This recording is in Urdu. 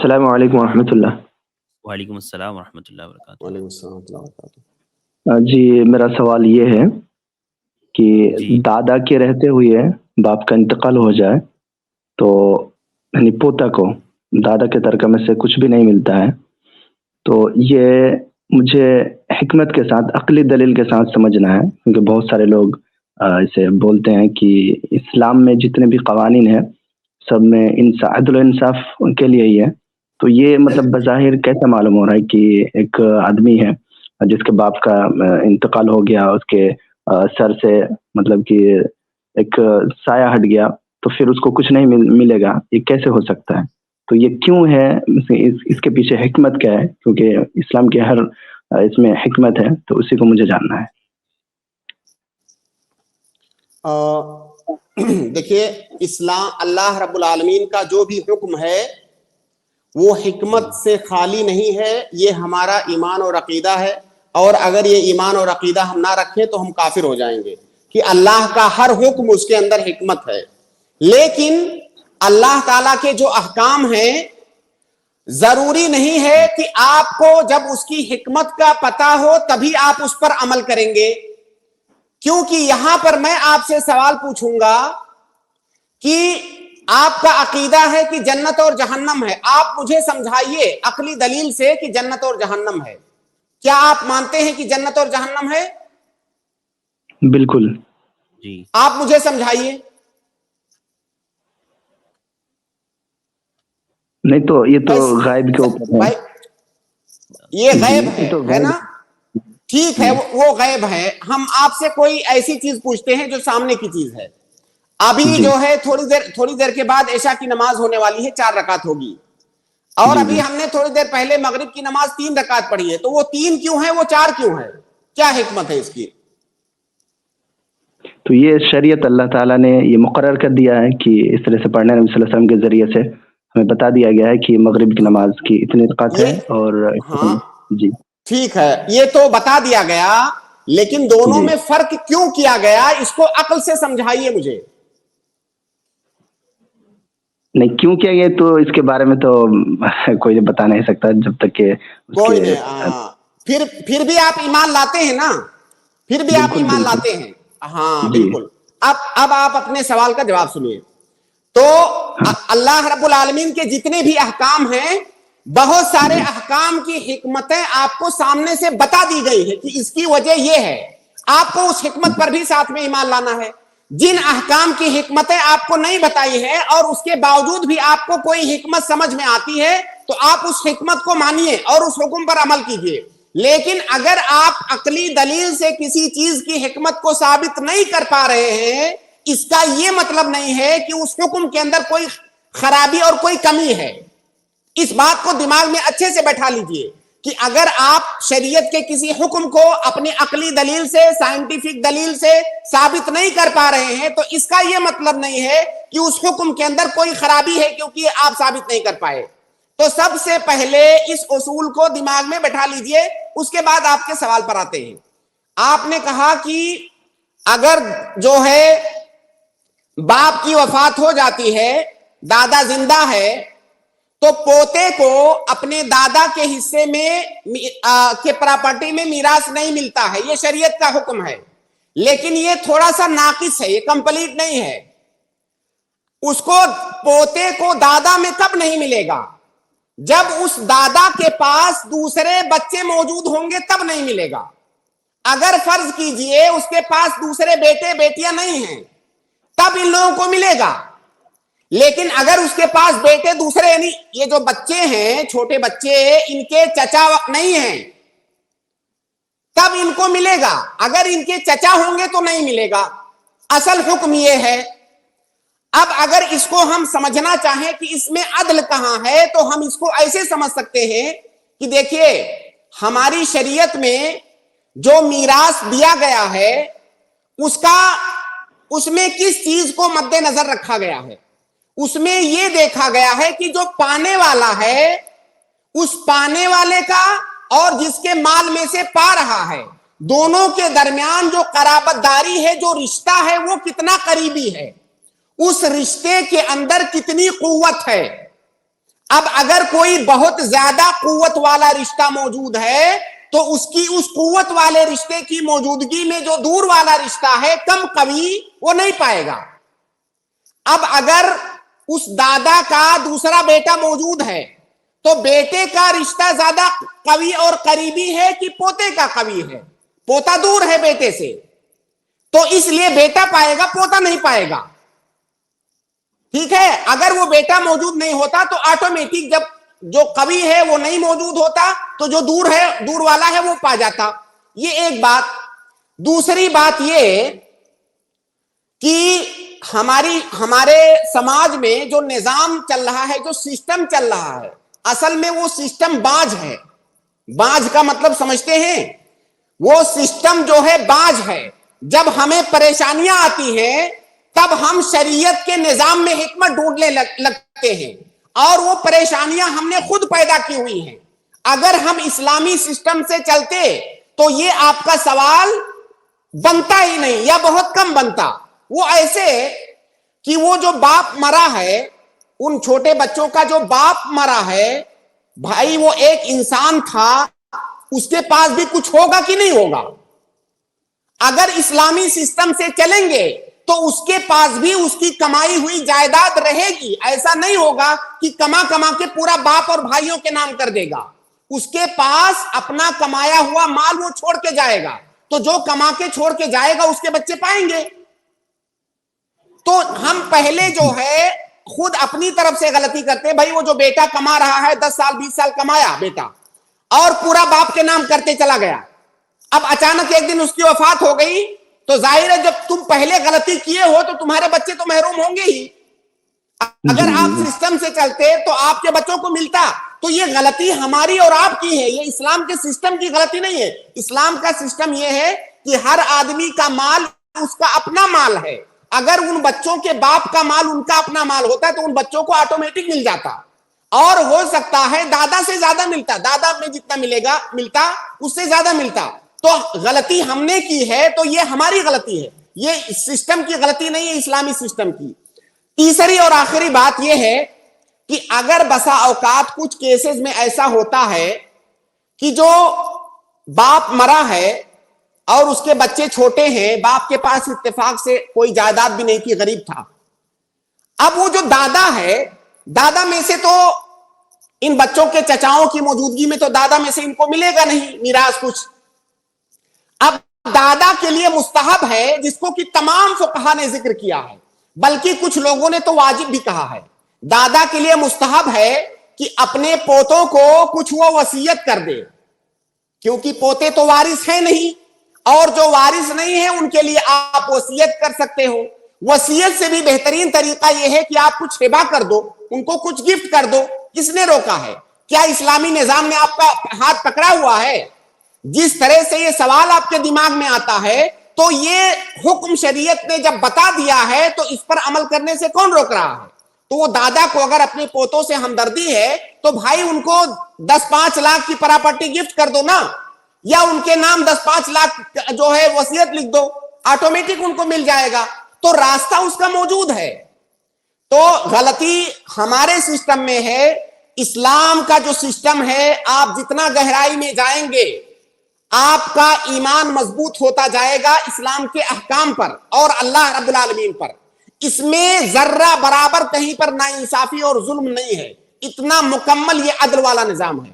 السلام علیکم ورحمۃ اللہ۔ وعلیکم السلام ورحمۃ اللہ وبرکاتہ۔ وعلیکم السلام ورحمۃ اللہ وبرکاتہ۔ جی میرا سوال یہ ہے کہ دادا کے رہتے ہوئے باپ کا انتقال ہو جائے تو یعنی پوتا کو دادا کے ترکہ میں سے کچھ بھی نہیں ملتا ہے، تو یہ مجھے حکمت کے ساتھ عقلی دلیل کے ساتھ سمجھنا ہے، کیونکہ بہت سارے لوگ اسے بولتے ہیں کہ اسلام میں جتنے بھی قوانین ہیں سب میں عدل و انصاف ان کے لیے ہی ہے، تو یہ مطلب بظاہر کیسے معلوم ہو رہا ہے کہ ایک آدمی ہے جس کے باپ کا انتقال ہو گیا، اس کے سر سے مطلب کہ ایک سایہ ہٹ گیا تو پھر اس کو کچھ نہیں ملے گا، یہ کیسے ہو سکتا ہے؟ تو یہ کیوں ہے، اس کے پیچھے حکمت کیا ہے؟ کیونکہ اسلام کے ہر اس میں حکمت ہے، تو اسی کو مجھے جاننا ہے۔ دیکھیے، اسلام اللہ رب العالمین کا جو بھی حکم ہے وہ حکمت سے خالی نہیں ہے، یہ ہمارا ایمان اور عقیدہ ہے، اور اگر یہ ایمان اور عقیدہ ہم نہ رکھیں تو ہم کافر ہو جائیں گے کہ اللہ کا ہر حکم اس کے اندر حکمت ہے۔ لیکن اللہ تعالیٰ کے جو احکام ہیں ضروری نہیں ہے کہ آپ کو جب اس کی حکمت کا پتہ ہو تبھی آپ اس پر عمل کریں گے، کیونکہ یہاں پر میں آپ سے سوال پوچھوں گا کہ آپ کا عقیدہ ہے کہ جنت اور جہنم ہے، آپ مجھے سمجھائیے عقلی دلیل سے کہ جنت اور جہنم ہے۔ کیا آپ مانتے ہیں کہ جنت اور جہنم ہے؟ بالکل جی۔ آپ مجھے سمجھائیے۔ نہیں تو یہ تو غائب کے اوپر ہے، بھائی یہ غیب ہے نا، ٹھیک ہے، وہ غیب ہے۔ ہم آپ سے کوئی ایسی چیز پوچھتے ہیں جو سامنے کی چیز ہے۔ ابھی جو ہے تھوڑی دیر کے بعد عشاء کی نماز ہونے والی ہے، 4 رکعت ہوگی، اور ابھی ہم نے تھوڑی دیر پہلے مغرب کی نماز 3 رکعت پڑھی ہے، تو وہ 3 کیوں ہے، وہ 4 کیوں ہے؟ کیا حکمت ہے اس کی؟ تو یہ شریعت اللہ تعالیٰ نے یہ مقرر کر دیا ہے کہ اس طرح سے پڑھنا، نبی صلی اللہ علیہ وسلم کے ذریعے سے ہمیں بتا دیا گیا ہے کہ مغرب کی نماز کی اتنی رکعت ہے، اور ہاں جی ٹھیک ہے، یہ تو بتا دیا گیا، لیکن دونوں میں فرق کیوں کیا گیا، اس کو عقل سے سمجھائیے مجھے۔ نہیں کیوں کیا یہ تو اس کے بارے میں تو کوئی بتا نہیں سکتا جب تک کہ کوئی نہیں، پھر بھی آپ ایمان لاتے ہیں نا، پھر بھی آپ ایمان لاتے ہیں، ہاں بالکل۔ اب آپ اپنے سوال کا جواب سنیے۔ تو اللہ رب العالمین کے جتنے بھی احکام ہیں، بہت سارے احکام کی حکمتیں آپ کو سامنے سے بتا دی گئی ہے کہ اس کی وجہ یہ ہے، آپ کو اس حکمت پر بھی ساتھ میں ایمان لانا ہے۔ جن احکام کی حکمتیں آپ کو نہیں بتائی ہے اور اس کے باوجود بھی آپ کو کوئی حکمت سمجھ میں آتی ہے تو آپ اس حکمت کو مانیے اور اس حکم پر عمل کیجئے۔ لیکن اگر آپ عقلی دلیل سے کسی چیز کی حکمت کو ثابت نہیں کر پا رہے ہیں، اس کا یہ مطلب نہیں ہے کہ اس حکم کے اندر کوئی خرابی اور کوئی کمی ہے۔ اس بات کو دماغ میں اچھے سے بیٹھا لیجئے کہ اگر آپ شریعت کے کسی حکم کو اپنی عقلی دلیل سے، سائنٹیفک دلیل سے ثابت نہیں کر پا رہے ہیں تو اس کا یہ مطلب نہیں ہے کہ اس حکم کے اندر کوئی خرابی ہے کیونکہ آپ ثابت نہیں کر پائے۔ تو سب سے پہلے اس اصول کو دماغ میں بیٹھا لیجئے، اس کے بعد آپ کے سوال پر آتے ہیں۔ آپ نے کہا کہ اگر جو ہے باپ کی وفات ہو جاتی ہے، دادا زندہ ہے، تو پوتے کو اپنے دادا کے حصے میں کے پراپرٹی میں میراث نہیں ملتا ہے، یہ شریعت کا حکم ہے، لیکن یہ تھوڑا سا ناقص ہے، یہ کمپلیٹ نہیں ہے۔ اس کو پوتے کو دادا میں کب نہیں ملے گا؟ جب اس دادا کے پاس دوسرے بچے موجود ہوں گے تب نہیں ملے گا۔ اگر فرض کیجئے اس کے پاس دوسرے بیٹے بیٹیاں نہیں ہیں تب ان لوگوں کو ملے گا، لیکن اگر اس کے پاس بیٹے دوسرے، یعنی یہ جو بچے ہیں چھوٹے بچے ان کے چچا نہیں ہیں تب ان کو ملے گا، اگر ان کے چچا ہوں گے تو نہیں ملے گا۔ اصل حکم یہ ہے۔ اب اگر اس کو ہم سمجھنا چاہیں کہ اس میں عدل کہاں ہے تو ہم اس کو ایسے سمجھ سکتے ہیں کہ دیکھیے ہماری شریعت میں جو میراث دیا گیا ہے اس میں کس چیز کو مد نظر رکھا گیا ہے؟ اس میں یہ دیکھا گیا ہے کہ جو پانے والا ہے اس پانے والے کا اور جس کے مال میں سے پا رہا ہے دونوں کے درمیان جو قرابت داری ہے، جو رشتہ ہے، وہ کتنا قریبی ہے، اس رشتے کے اندر کتنی قوت ہے۔ اب اگر کوئی بہت زیادہ قوت والا رشتہ موجود ہے تو اس قوت والے رشتے کی موجودگی میں جو دور والا رشتہ ہے کم قوی وہ نہیں پائے گا. اب اگر اس دادا کا دوسرا بیٹا موجود ہے تو بیٹے کا رشتہ زیادہ قوی اور قریبی ہے کہ پوتے کا قوی ہے؟ پوتا دور ہے بیٹے سے، تو اس لیے بیٹا پائے گا، پوتا نہیں پائے گا. ٹھیک ہے، اگر وہ بیٹا موجود نہیں ہوتا تو آٹومیٹک جب جو قوی ہے وہ نہیں موجود ہوتا تو جو دور ہے، دور والا ہے، وہ پا جاتا. یہ ایک بات. دوسری بات یہ کہ ہمارے سماج میں جو نظام چل رہا ہے، جو سسٹم چل رہا ہے، اصل میں وہ سسٹم باج ہے. باج کا مطلب سمجھتے ہیں؟ وہ سسٹم جو ہے باج ہے. جب ہمیں پریشانیاں آتی ہیں تب ہم شریعت کے نظام میں حکمت ڈھونڈنے لگتے ہیں، اور وہ پریشانیاں ہم نے خود پیدا کی ہوئی ہیں. اگر ہم اسلامی سسٹم سے چلتے تو یہ آپ کا سوال بنتا ہی نہیں یا بہت کم بنتا. وہ ایسے کہ وہ جو باپ مرا ہے، ان چھوٹے بچوں کا جو باپ مرا ہے، بھائی وہ ایک انسان تھا، اس کے پاس بھی کچھ ہوگا کہ نہیں ہوگا؟ اگر اسلامی سسٹم سے چلیں گے تو اس کے پاس بھی اس کی کمائی ہوئی جائیداد رہے گی. ایسا نہیں ہوگا کہ کما کے پورا باپ اور بھائیوں کے نام کر دے گا. اس کے پاس اپنا کمایا ہوا مال وہ چھوڑ کے جائے گا، تو جو کما کے چھوڑ کے جائے گا اس کے بچے پائیں گے. تو ہم پہلے جو ہے خود اپنی طرف سے غلطی کرتے. بھائی وہ جو بیٹا کما رہا ہے، 10 سال 20 سال کمایا بیٹا اور پورا باپ کے نام کرتے چلا گیا، اب اچانک ایک دن اس کی وفات ہو گئی تو ظاہر ہے جب تم پہلے غلطی کیے ہو تو تمہارے بچے تو محروم ہوں گے ہی. اگر آپ سسٹم سے چلتے تو آپ کے بچوں کو ملتا. تو یہ غلطی ہماری اور آپ کی ہے، یہ اسلام کے سسٹم کی غلطی نہیں ہے. اسلام کا سسٹم یہ ہے کہ ہر آدمی کا مال اس کا اپنا مال ہے. اگر ان بچوں کے باپ کا مال ان کا اپنا مال ہوتا ہے تو ان بچوں کو آٹومیٹک مل جاتا، اور ہو سکتا ہے دادا سے زیادہ ملتا. دادا میں جتنا ملتا اس سے زیادہ ملتا. تو غلطی ہم نے کی ہے تو یہ ہماری غلطی ہے، یہ سسٹم کی غلطی نہیں ہے، اسلامی سسٹم کی. تیسری اور آخری بات یہ ہے کہ اگر بسا اوقات کچھ کیسز میں ایسا ہوتا ہے کہ جو باپ مرا ہے اور اس کے بچے چھوٹے ہیں، باپ کے پاس اتفاق سے کوئی جائیداد بھی نہیں تھی، غریب تھا. اب وہ جو دادا ہے، دادا میں سے تو ان بچوں کے چچاؤں کی موجودگی میں تو دادا میں سے ان کو ملے گا نہیں میراث کچھ. اب دادا کے لیے مستحب ہے، جس کو کہ تمام فقہا نے ذکر کیا ہے، بلکہ کچھ لوگوں نے تو واجب بھی کہا ہے. دادا کے لیے مستحب ہے کہ اپنے پوتوں کو کچھ وہ وصیت کر دے، کیونکہ پوتے تو وارث ہیں نہیں، اور جو وارث نہیں ہیں ان کے لیے آپ وصیت کر سکتے ہو. وصیت سے بھی بہترین طریقہ یہ ہے کہ آپ کچھ ہبہ کر دو، ان کو کچھ گفٹ کر دو. کس نے روکا ہے؟ کیا اسلامی نظام نے آپ کا ہاتھ پکڑا ہوا ہے؟ جس طرح سے یہ سوال آپ کے دماغ میں آتا ہے تو یہ حکم شریعت نے جب بتا دیا ہے تو اس پر عمل کرنے سے کون روک رہا ہے؟ تو وہ دادا کو اگر اپنے پوتوں سے ہمدردی ہے تو بھائی ان کو 10-5 لاکھ کی پراپرٹی گفٹ کر دو نا، یا ان کے نام 10-5 لاکھ جو ہے وصیت لکھ دو، آٹومیٹک ان کو مل جائے گا. تو راستہ اس کا موجود ہے. تو غلطی ہمارے سسٹم میں ہے. اسلام کا جو سسٹم ہے، آپ جتنا گہرائی میں جائیں گے آپ کا ایمان مضبوط ہوتا جائے گا اسلام کے احکام پر اور اللہ رب العالمین پر. اس میں ذرہ برابر کہیں پر ناانصافی اور ظلم نہیں ہے. اتنا مکمل یہ عدل والا نظام ہے.